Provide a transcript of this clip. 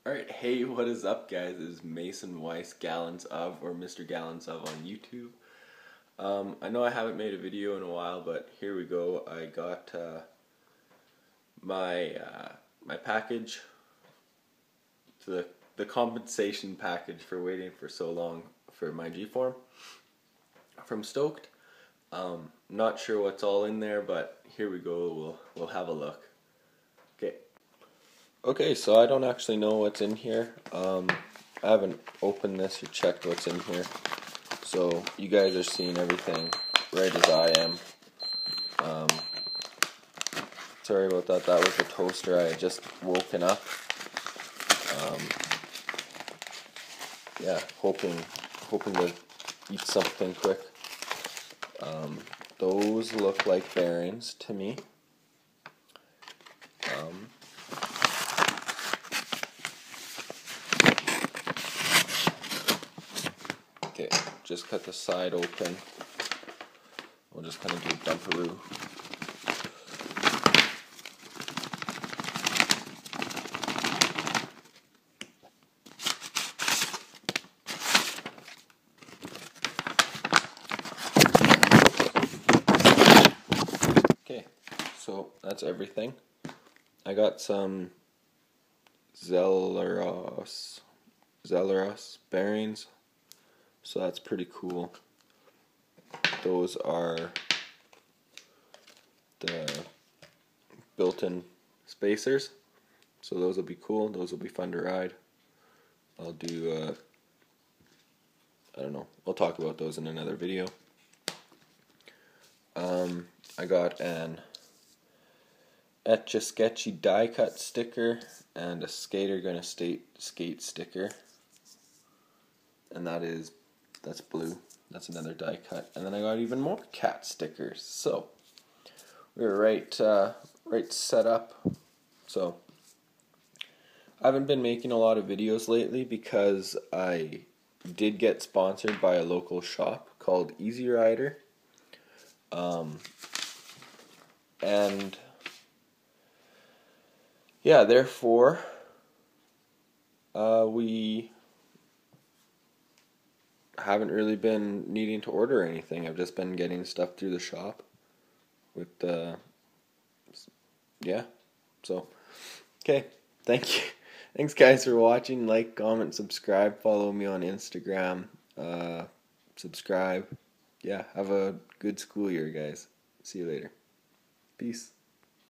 Alright, hey, what is up, guys? This is Mason Weiss, Gallons of, or Mr. Gallons of on YouTube. I know I haven't made a video in a while, but here we go. I got my package, the compensation package for waiting for so long for my G-form from Stoked. Not sure what's all in there, but here we go. We'll have a look. Okay, so I don't actually know what's in here. I haven't opened this or checked what's in here. So you guys are seeing everything right as I am. Sorry about that. That was the toaster. I had just woken up. Yeah, hoping to eat something quick. Those look like bearings to me. Okay, just cut the side open. We'll just kind of do a dumperoo. Okay, so that's everything. I got some Zelleros bearings. So that's pretty cool. Those are the built-in spacers. So those will be cool. Those will be fun to ride. I'll do, I don't know. I'll talk about those in another video. I got an Etch-a-Sketchy die cut sticker and a Skater Gonna Skate sticker. And that's blue. That's another die cut. And then I got even more cat stickers. So we're right set up. So I haven't been making a lot of videos lately because I did get sponsored by a local shop called Easy Rider. And yeah, therefore we haven't really been needing to order anything. I've just been getting stuff through the shop with yeah. So okay, thank you. Thanks guys for watching. Like, comment, subscribe, follow me on Instagram, subscribe. Yeah, have a good school year, guys. See you later. Peace.